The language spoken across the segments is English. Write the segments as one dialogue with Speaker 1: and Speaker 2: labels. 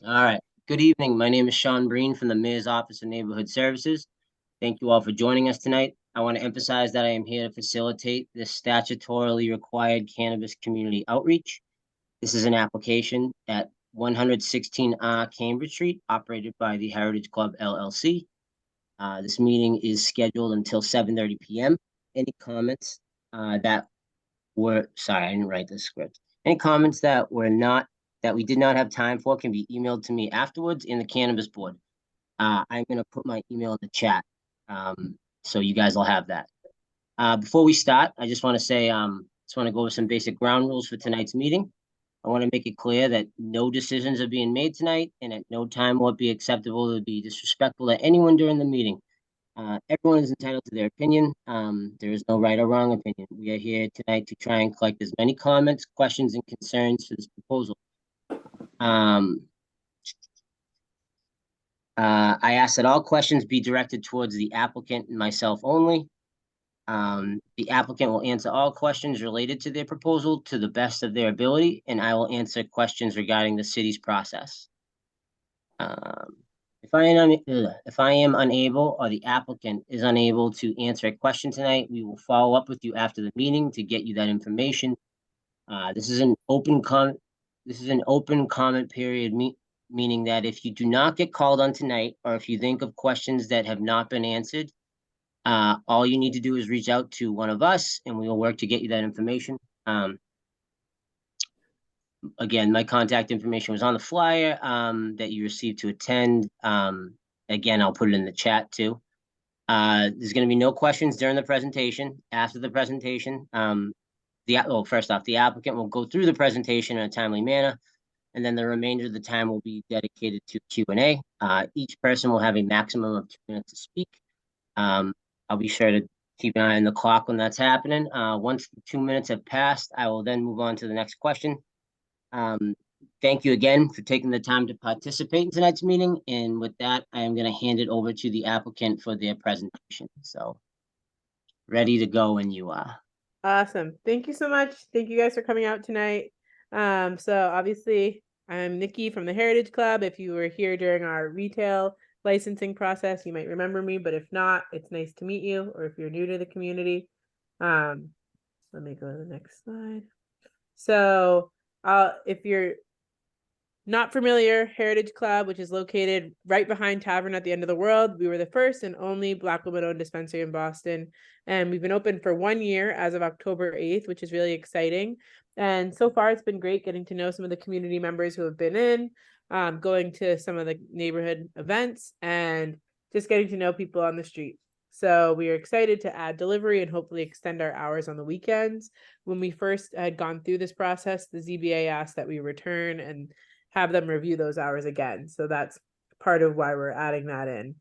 Speaker 1: All right. Good evening. My name is Sean Breen from the Mayor's Office of Neighborhood Services. Thank you all for joining us tonight. I want to emphasize that I am here to facilitate this statutorily required cannabis community outreach. This is an application at 116R Cambridge Street, operated by the Heritage Club LLC. This meeting is scheduled until 7:30 p.m. Any comments that sorry, I didn't write the script. Any comments that we did not have time for can be emailed to me afterwards in the cannabis board. I'm gonna put my email in the chat, so you guys will have that. Before we start, I just want to say, just want to go over some basic ground rules for tonight's meeting. I want to make it clear that no decisions are being made tonight, and at no time will it be acceptable to be disrespectful to anyone during the meeting. Everyone is entitled to their opinion. There is no right or wrong opinion. We are here tonight to try and collect as many comments, questions, and concerns for this proposal. Um, I ask that all questions be directed towards the applicant and myself only. The applicant will answer all questions related to their proposal to the best of their ability, and I will answer questions regarding the city's process. If I am unable or the applicant is unable to answer a question tonight, we will follow up with you after the meeting to get you that information. This is an open comment period, meaning that if you do not get called on tonight, or if you think of questions that have not been answered, all you need to do is reach out to one of us and we will work to get you that information. Again, my contact information was on the flyer that you received to attend. Again, I'll put it in the chat too. There's going to be no questions during the presentation. After the presentation, first off, the applicant will go through the presentation in a timely manner, and then the remainder of the time will be dedicated to Q&A. Each person will have a maximum of 2 minutes to speak. I'll be sure to keep an eye on the clock when that's happening. Once the 2 minutes have passed, I will then move on to the next question. Thank you again for taking the time to participate in tonight's meeting. And with that, I am going to hand it over to the applicant for their presentation. So ready to go when you are.
Speaker 2: Awesome. Thank you so much. Thank you guys for coming out tonight. So obviously I'm Nikki from the Heritage Club. If you were here during our retail licensing process, you might remember me, but if not, it's nice to meet you, or if you're new to the community. Let me go to the next slide. So if you're not familiar, Heritage Club, which is located right behind Tavern at the End of the World. We were the first and only Black woman-owned dispensary in Boston. And we've been open for 1 year as of October 8th, which is really exciting. And so far, it's been great getting to know some of the community members who have been in, going to some of the neighborhood events, and just getting to know people on the street. So we are excited to add delivery and hopefully extend our hours on the weekends. When we first had gone through this process, the ZBA asked that we return and have them review those hours again. So that's part of why we're adding that in.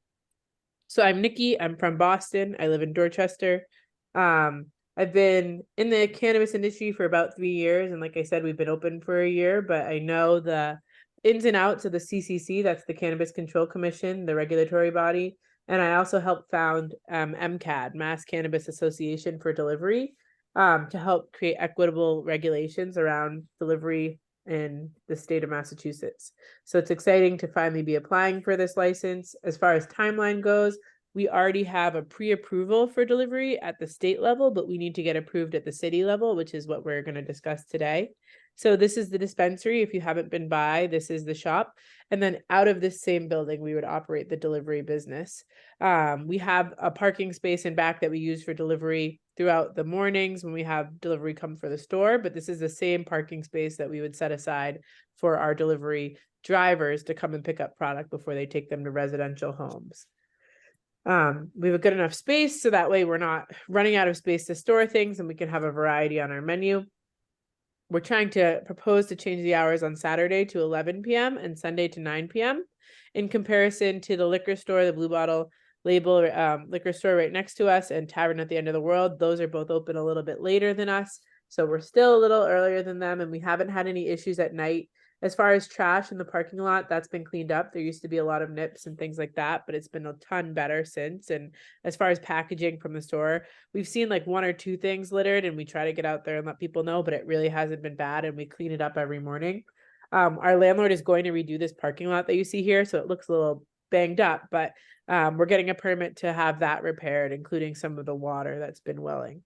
Speaker 2: So I'm Nikki. I'm from Boston. I live in Dorchester. I've been in the cannabis industry for about 3 years. And like I said, we've been open for a year, but I know the ins and outs of the CCC, that's the Cannabis Control Commission, the regulatory body. And I also helped found MCAD, Mass Cannabis Association for Delivery, to help create equitable regulations around delivery in the state of Massachusetts. So it's exciting to finally be applying for this license. As far as timeline goes, we already have a pre-approval for delivery at the state level, but we need to get approved at the city level, which is what we're going to discuss today. So this is the dispensary. If you haven't been by, this is the shop. And then out of this same building, we would operate the delivery business. We have a parking space in back that we use for delivery throughout the mornings when we have delivery come for the store, but this is the same parking space that we would set aside for our delivery drivers to come and pick up product before they take them to residential homes. We have a good enough space so that way we're not running out of space to store things and we can have a variety on our menu. We're trying to propose to change the hours on Saturday to 11 p.m. and Sunday to 9 p.m. in comparison to the liquor store, the Blue Bottle Label liquor store right next to us, and Tavern at the End of the World. Those are both open a little bit later than us. So we're still a little earlier than them, and we haven't had any issues at night. As far as trash in the parking lot, that's been cleaned up. There used to be a lot of nips and things like that, but it's been a ton better since. And as far as packaging from the store, we've seen like 1 or 2 things littered, and we try to get out there and let people know, but it really hasn't been bad, and we clean it up every morning. Our landlord is going to redo this parking lot that you see here, so it looks a little banged up, but we're getting a permit to have that repaired, including some of the water that's been welling.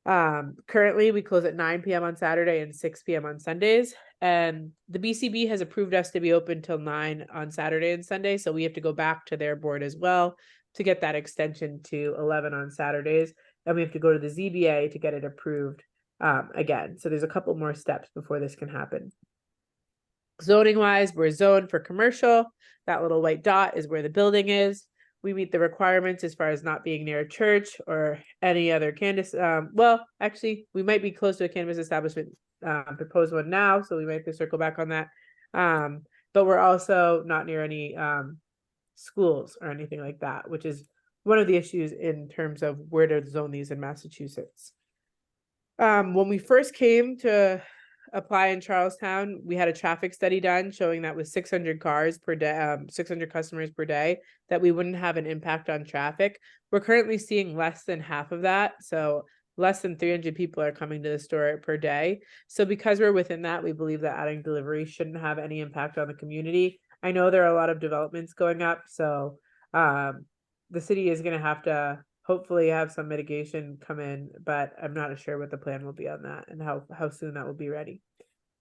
Speaker 2: Currently we close at 9 p.m. on Saturday and 6 p.m. on Sundays. And the BCB has approved us to be open till 9 on Saturday and Sunday. So we have to go back to their board as well to get that extension to 11 on Saturdays. And we have to go to the ZBA to get it approved again. So there's a couple more steps before this can happen. Zoning wise, we're zoned for commercial. That little white dot is where the building is. We meet the requirements as far as not being near a church or any other cannabis. Well, actually, we might be close to a cannabis establishment, proposed one now, so we might have to circle back on that. But we're also not near any schools or anything like that, which is one of the issues in terms of where to zone these in Massachusetts. When we first came to apply in Charlestown, we had a traffic study done showing that with 600 cars per day, 600 customers per day, that we wouldn't have an impact on traffic. We're currently seeing less than half of that. So less than 300 people are coming to the store per day. So because we're within that, we believe that adding delivery shouldn't have any impact on the community. I know there are a lot of developments going up, so the city is going to have to hopefully have some mitigation come in, but I'm not sure what the plan will be on that and how soon that will be ready.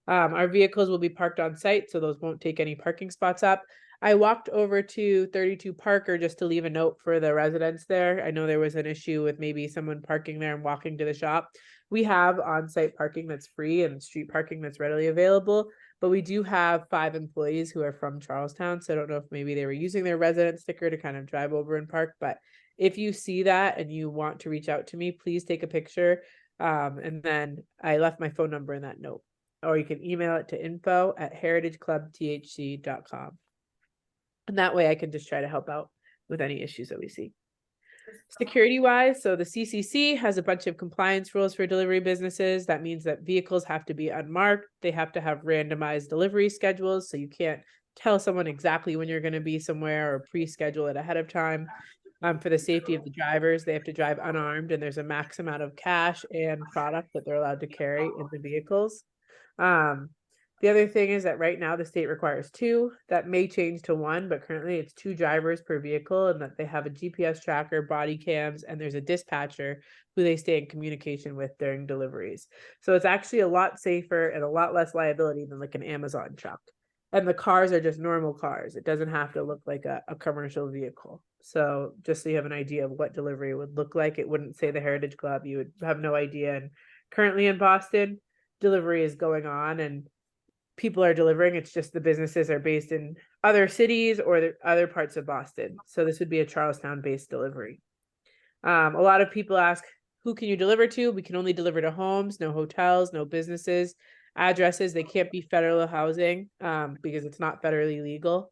Speaker 2: Our vehicles will be parked on site, so those won't take any parking spots up. I walked over to 32 Parker just to leave a note for the residents there. I know there was an issue with maybe someone parking there and walking to the shop. We have on-site parking that's free and street parking that's readily available, but we do have 5 employees who are from Charlestown, so I don't know if maybe they were using their resident sticker to kind of drive over and park, but if you see that and you want to reach out to me, please take a picture. And then I left my phone number in that note, or you can email it to info@heritageclubthc.com. And that way I can just try to help out with any issues that we see. Security wise, so the CCC has a bunch of compliance rules for delivery businesses. That means that vehicles have to be unmarked. They have to have randomized delivery schedules. So you can't tell someone exactly when you're going to be somewhere or pre-schedule it ahead of time. For the safety of the drivers, they have to drive unarmed, and there's a max amount of cash and product that they're allowed to carry in the vehicles. The other thing is that right now the state requires 2. That may change to 1, but currently it's 2 drivers per vehicle, and that they have a GPS tracker, body cams, and there's a dispatcher who they stay in communication with during deliveries. So it's actually a lot safer and a lot less liability than like an Amazon truck. And the cars are just normal cars. It doesn't have to look like a commercial vehicle. So just so you have an idea of what delivery would look like, it wouldn't say the Heritage Club. You would have no idea. And currently in Boston, delivery is going on and people are delivering. It's just the businesses are based in other cities or the other parts of Boston. So this would be a Charlestown based delivery. A lot of people ask, who can you deliver to? We can only deliver to homes, no hotels, no businesses, addresses. They can't be federal housing because it's not federally legal.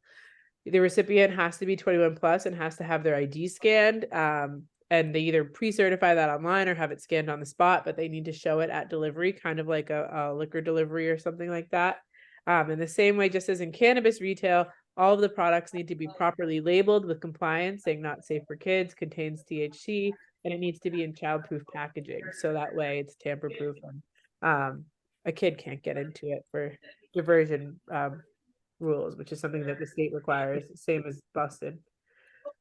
Speaker 2: The recipient has to be 21 plus and has to have their ID scanned. And they either pre-certify that online or have it scanned on the spot, but they need to show it at delivery, kind of like a liquor delivery or something like that. In the same way, just as in cannabis retail, all of the products need to be properly labeled with compliance, saying not safe for kids, contains THC, and it needs to be in childproof packaging. So that way it's tamper-proof and a kid can't get into it for diversion rules, which is something that the state requires, same as Boston.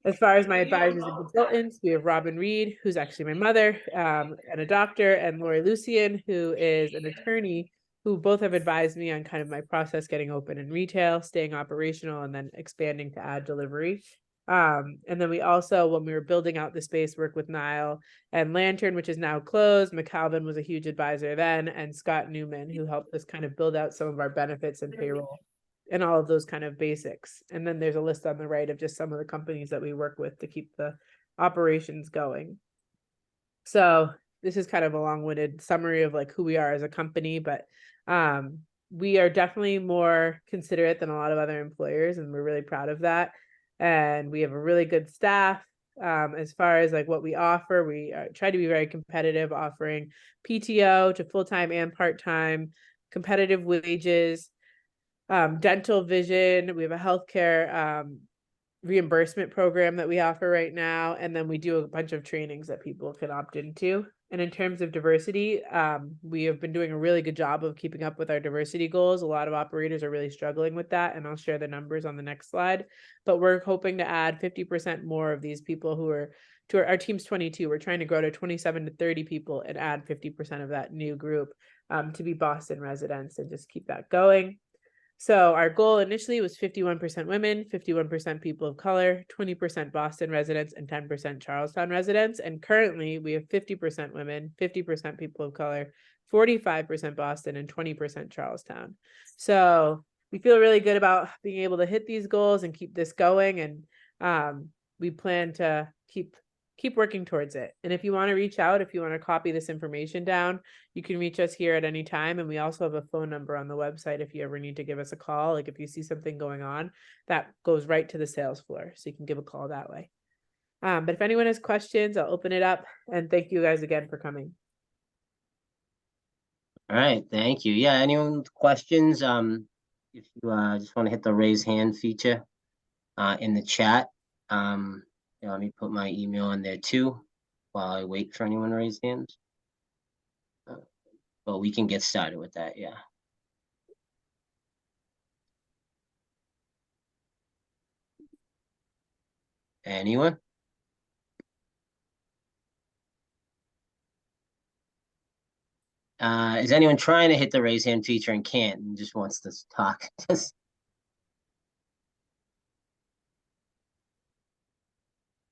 Speaker 2: As far as my advisors and consultants, we have Robin Reed, who's actually my mother, and a doctor, and Lori Lucian, who is an attorney, who both have advised me on kind of my process getting open in retail, staying operational, and then expanding to add delivery. And then we also, when we were building out the space, work with Nile and Lantern, which is now closed. McAlvin was a huge advisor then, and Scott Newman, who helped us kind of build out some of our benefits and payroll and all of those kind of basics. And then there's a list on the right of just some of the companies that we work with to keep the operations going. So this is kind of a long-winded summary of like who we are as a company, but we are definitely more considerate than a lot of other employers, and we're really proud of that. And we have a really good staff. As far as like what we offer, we try to be very competitive, offering PTO to full-time and part-time, competitive wages, dental, vision. We have a healthcare reimbursement program that we offer right now. And then we do a bunch of trainings that people can opt into. And in terms of diversity, we have been doing a really good job of keeping up with our diversity goals. A lot of operators are really struggling with that, and I'll share the numbers on the next slide. But we're hoping to add 50% more of these people who are to our team's 22. We're trying to grow to 27 to 30 people and add 50% of that new group to be Boston residents, and just keep that going. So our goal initially was 51% women, 51% people of color, 20% Boston residents, and 10% Charlestown residents. And currently we have 50% women, 50% people of color, 45% Boston, and 20% Charlestown. So we feel really good about being able to hit these goals and keep this going. And we plan to keep working towards it. And if you want to reach out, if you want to copy this information down, you can reach us here at any time. And we also have a phone number on the website if you ever need to give us a call. Like if you see something going on, that goes right to the sales floor. So you can give a call that way. But if anyone has questions, I'll open it up. And thank you guys again for coming.
Speaker 1: All right, thank you. Yeah, anyone with questions? If you just want to hit the raise hand feature in the chat. Let me put my email in there too while I wait for anyone to raise hands. But we can get started with that, yeah. Anyone? Is anyone trying to hit the raise hand feature and can't and just wants to talk?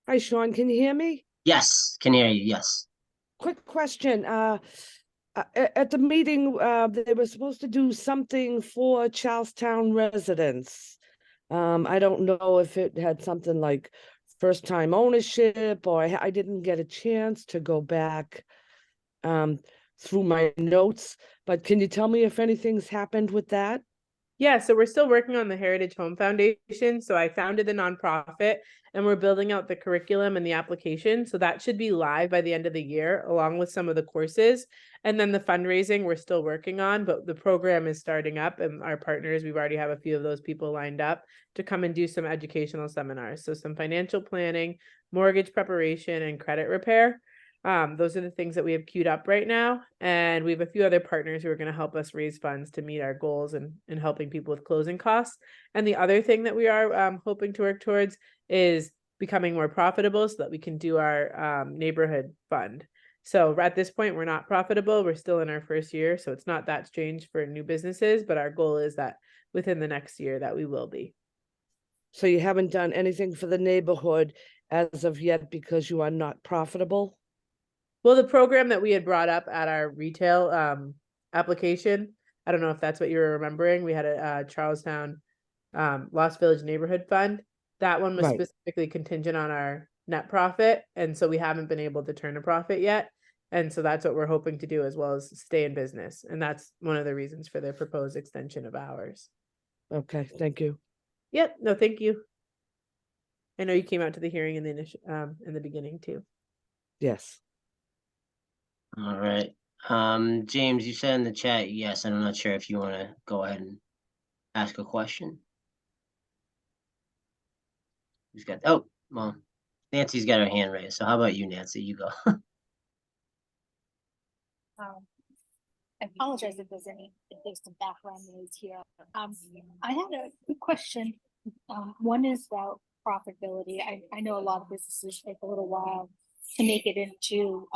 Speaker 3: Hi, Sean, can you hear me?
Speaker 1: Yes, can hear you, yes.
Speaker 3: Quick question. At the meeting, they were supposed to do something for Charlestown residents. I don't know if it had something like first-time ownership, or I didn't get a chance to go back through my notes, but can you tell me if anything's happened with that?
Speaker 2: Yeah, so we're still working on the Heritage Home Foundation. So I founded the nonprofit, and we're building out the curriculum and the application. So that should be live by the end of the year, along with some of the courses. And then the fundraising we're still working on, but the program is starting up, and our partners, we've already have a few of those people lined up to come and do some educational seminars. So some financial planning, mortgage preparation, and credit repair. Those are the things that we have queued up right now. And we have a few other partners who are going to help us raise funds to meet our goals and helping people with closing costs. And the other thing that we are hoping to work towards is becoming more profitable so that we can do our neighborhood fund. So at this point, we're not profitable. We're still in our first year. So it's not that strange for new businesses, but our goal is that within the next year that we will be.
Speaker 3: So you haven't done anything for the neighborhood as of yet because you are not profitable?
Speaker 2: Well, the program that we had brought up at our retail application, I don't know if that's what you were remembering. We had a Charlestown Lost Village Neighborhood Fund. That one was specifically contingent on our net profit. And so we haven't been able to turn a profit yet. And so that's what we're hoping to do, as well as stay in business. And that's one of the reasons for the proposed extension of hours.
Speaker 3: Okay, thank you.
Speaker 2: Yep, no, thank you. I know you came out to the hearing in the beginning too.
Speaker 3: Yes.
Speaker 1: All right. James, you said in the chat, yes, and I'm not sure if you want to go ahead and ask a question. Who's got, oh, well, Nancy's got her hand raised. So how about you, Nancy? You go.
Speaker 4: I apologize if there's some background noise here. I had a quick question. One is about profitability. I know a lot of businesses take a little while to make it into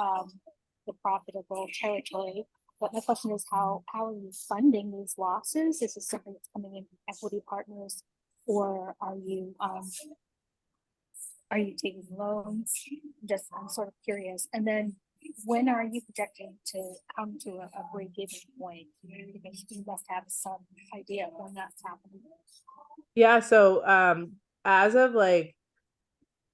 Speaker 4: the profitable territory. But my question is, how are you funding these losses? Is this something that's coming in from equity partners, or are you taking loans? I'm sort of curious. And then when are you projecting to come to a break-even point? Because you must have some idea of when that's happening.
Speaker 2: Yeah, so as of like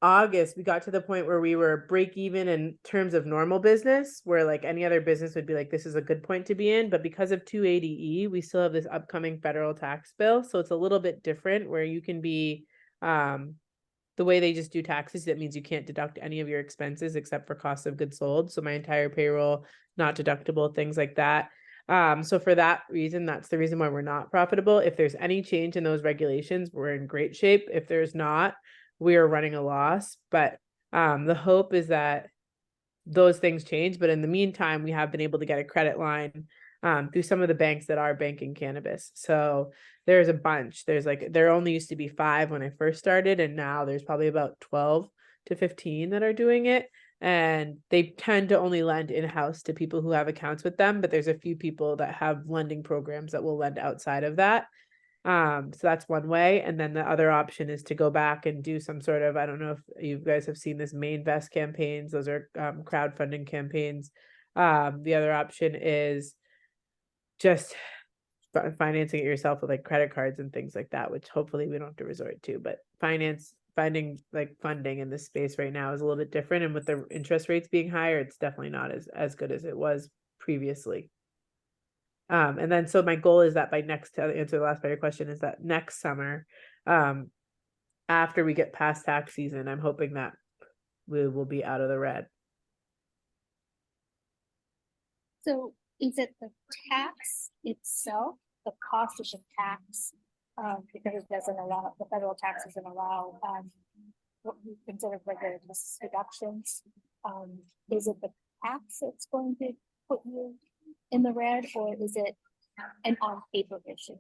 Speaker 2: August, we got to the point where we were break even in terms of normal business, where like any other business would be like, this is a good point to be in. But because of 280E, we still have this upcoming federal tax bill. So it's a little bit different, where you can be the way they just do taxes. That means you can't deduct any of your expenses except for cost of goods sold. So my entire payroll, not deductible, things like that. So for that reason, that's the reason why we're not profitable. If there's any change in those regulations, we're in great shape. If there's not, we are running a loss. But the hope is that those things change. But in the meantime, we have been able to get a credit line through some of the banks that are banking cannabis. So there's a bunch. There only used to be 5 when I first started, and now there's probably about 12 to 15 that are doing it. And they tend to only lend in-house to people who have accounts with them, but there's a few people that have lending programs that will lend outside of that. So that's one way. And then the other option is to go back and do some sort of, I don't know if you guys have seen this Main Vest campaigns. Those are crowdfunding campaigns. The other option is just financing it yourself with like credit cards and things like that, which hopefully we don't have to resort to. But finding like funding in this space right now is a little bit different. And with the interest rates being higher, it's definitely not as good as it was previously. And then so my goal is that to answer the last part of your question, is that next summer, after we get past tax season, I'm hoping that we will be out of the red.
Speaker 4: So is it the tax itself, the cost of the tax, because it doesn't allow, the federal tax doesn't allow, what we consider regular deductions? Is it the tax that's going to put you in the red, or is it an on paper issue?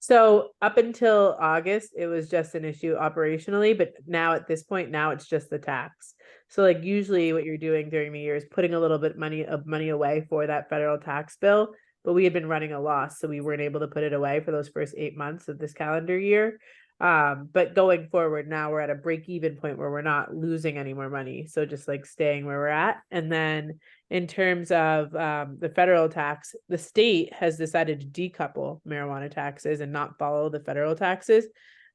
Speaker 2: So up until August, it was just an issue operationally, but now at this point, now it's just the tax. So like usually what you're doing during the year is putting a little bit of money away for that federal tax bill, but we had been running a loss, so we weren't able to put it away for those first 8 months of this calendar year. But going forward, now we're at a break-even point where we're not losing any more money. So just like staying where we're at. And then in terms of the federal tax, the state has decided to decouple marijuana taxes and not follow the federal taxes.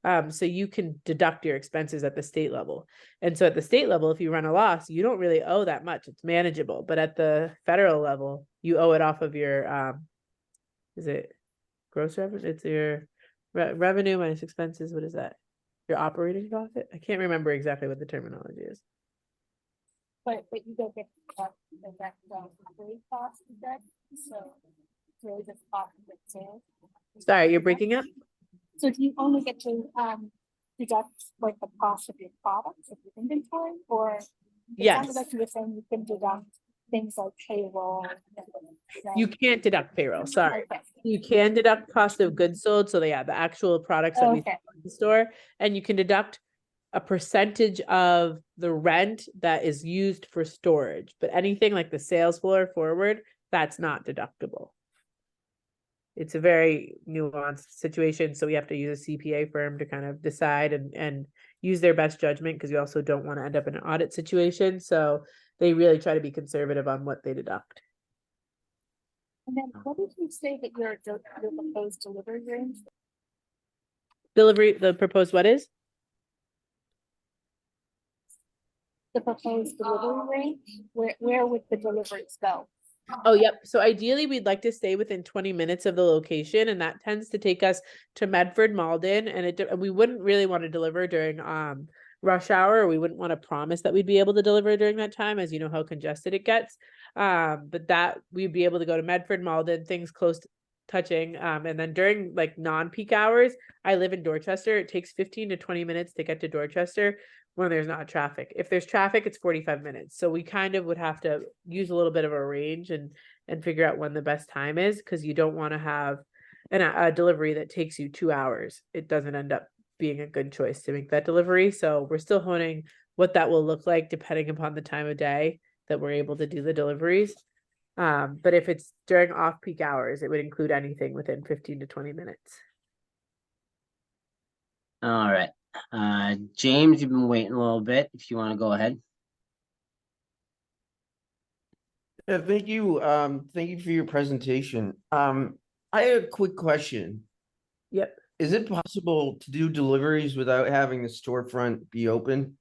Speaker 2: So you can deduct your expenses at the state level. And so at the state level, if you run a loss, you don't really owe that much. It's manageable. But at the federal level, you owe it off of your, is it gross revenue? It's your revenue minus expenses. What is that? Your operating profit? I can't remember exactly what the terminology is.
Speaker 4: But you don't get the direct operating cost of that, so it's really just cost of the sales.
Speaker 2: Sorry, you're breaking up?
Speaker 4: So do you only get to deduct like the cost of your products, of your inventory, or?
Speaker 2: Yes.
Speaker 4: It sounded like you were saying you can deduct things like payroll.
Speaker 2: You can't deduct payroll, sorry.
Speaker 4: Okay.
Speaker 2: You can deduct cost of goods sold, so the actual products that we sell in the store, and you can deduct a percentage of the rent that is used for storage, but anything like the sales floor forward, that's not deductible. It's a very nuanced situation, so we have to use a CPA firm to kind of decide and use their best judgment, because you also don't want to end up in an audit situation. So they really try to be conservative on what they deduct.
Speaker 4: And then what did you say that your proposed delivery range?
Speaker 2: The proposed what is?
Speaker 4: The proposed delivery range? Where would the deliveries go?
Speaker 2: Oh, yep. So ideally, we'd like to stay within 20 minutes of the location, and that tends to take us to Medford, Malden, and we wouldn't really want to deliver during rush hour. Or we wouldn't want to promise that we'd be able to deliver during that time, as you know how congested it gets. But that we'd be able to go to Medford, Malden, things close to touching. And then during like non-peak hours, I live in Dorchester. It takes 15 to 20 minutes to get to Dorchester when there's not traffic. If there's traffic, it's 45 minutes. So we kind of would have to use a little bit of a range and figure out when the best time is, because you don't want to have a delivery that takes you 2 hours. It doesn't end up being a good choice to make that delivery. So we're still honing what that will look like depending upon the time of day that we're able to do the deliveries. But if it's during off-peak hours, it would include anything within 15 to 20 minutes.
Speaker 1: All right. James, you've been waiting a little bit. If you want to go ahead.
Speaker 5: Yeah, thank you. Thank you for your presentation. I had a quick question.
Speaker 2: Yep.
Speaker 5: Is it possible to do deliveries without having the storefront be open?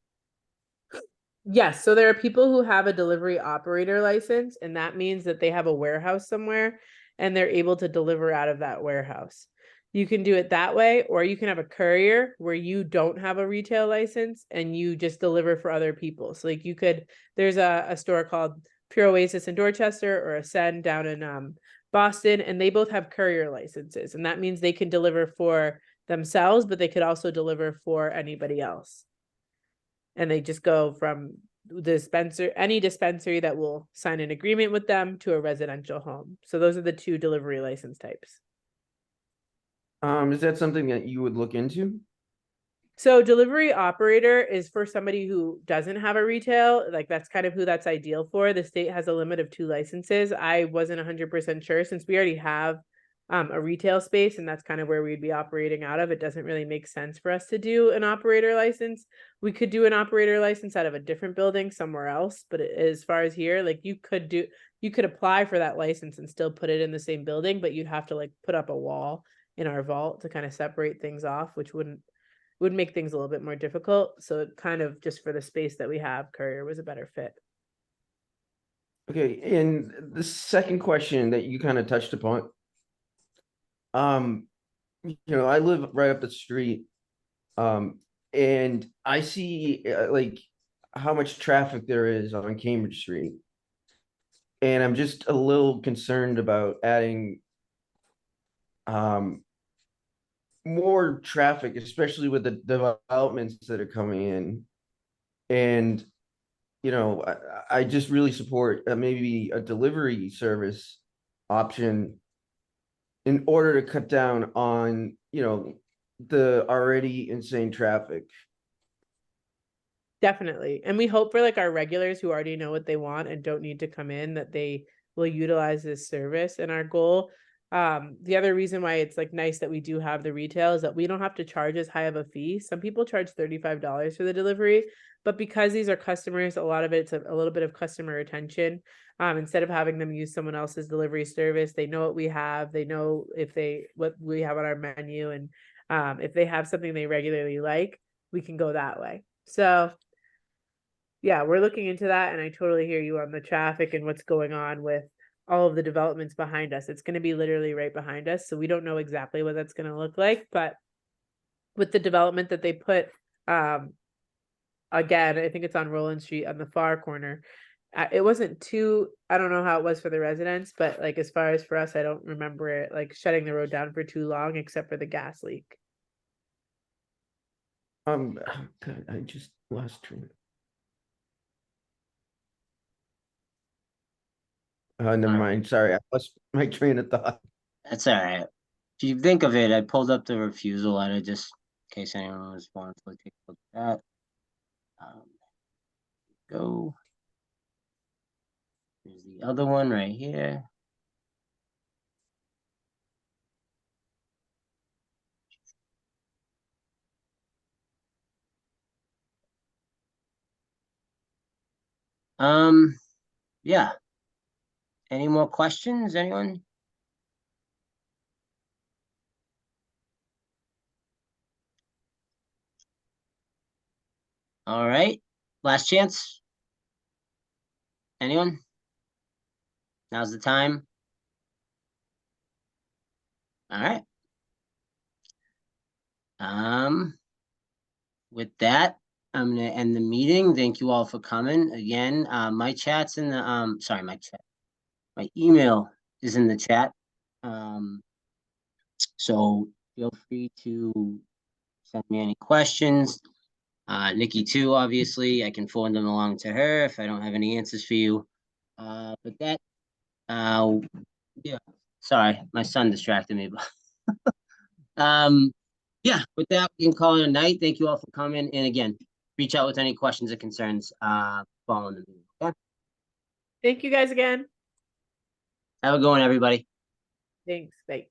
Speaker 2: Yes. So there are people who have a delivery operator license, and that means that they have a warehouse somewhere and they're able to deliver out of that warehouse. You can do it that way, or you can have a courier where you don't have a retail license and you just deliver for other people. So like there's a store called Pure Oasis in Dorchester, or Ascend down in Boston, and they both have courier licenses. And that means they can deliver for themselves, but they could also deliver for anybody else. and they just go from any dispensary that will sign an agreement with them to a residential home. So those are the two delivery license types.
Speaker 5: Is that something that you would look into?
Speaker 2: So delivery operator is for somebody who doesn't have a retail, like that's kind of who that's ideal for. The state has a limit of 2 licenses. I wasn't 100% sure, since we already have a retail space and that's kind of where we'd be operating out of. It doesn't really make sense for us to do an operator license. We could do an operator license out of a different building somewhere else, but as far as here, like you could apply for that license and still put it in the same building, but you'd have to like put up a wall in our vault to kind of separate things off, which would make things a little bit more difficult. So it kind of, just for the space that we have, courier was a better fit.
Speaker 5: Okay, and the second question that you kind of touched upon, I live right up the street, and I see like how much traffic there is on Cambridge Street. And I'm just a little concerned about adding more traffic, especially with the developments that are coming in. And, I just really support maybe a delivery service option in order to cut down on, the already insane traffic.
Speaker 2: Definitely. And we hope for like our regulars who already know what they want and don't need to come in, that they will utilize this service. And our goal, the other reason why it's like nice that we do have the retail is that we don't have to charge as high of a fee. Some people charge $35 for the delivery, but because these are customers, a lot of it's a little bit of customer retention. Instead of having them use someone else's delivery service, they know what we have, they know what we have on our menu, and if they have something they regularly like, we can go that way. So yeah, we're looking into that, and I totally hear you on the traffic and what's going on with all of the developments behind us. It's going to be literally right behind us, so we don't know exactly what that's going to look like, but with the development that they put, again, I think it's on Roland Street on the far corner. It wasn't too, I don't know how it was for the residents, but like as far as for us, I don't remember it like shutting the road down for too long, except for the gas leak.
Speaker 5: God, I just lost train. Never mind. Sorry, I lost my train of thought.
Speaker 1: That's all right. If you think of it, I pulled up the refusal letter just in case anyone was wanting to take a look at that. Go. Here's the other one right here. Yeah. Any more questions, anyone? All right, last chance. Anyone? Now's the time. All right. With that, I'm gonna end the meeting. Thank you all for coming. Again, my chat's in the sorry, my email is in the chat. So feel free to send me any questions. Nikki too, obviously. I can forward them along to her if I don't have any answers for you. But that yeah, sorry, my son distracted me, but yeah, with that, we can call it a night. Thank you all for coming. And again, reach out with any questions or concerns following the meeting. Okay?
Speaker 2: Thank you guys again.
Speaker 1: Have a good one, everybody.
Speaker 2: Thanks. Bye.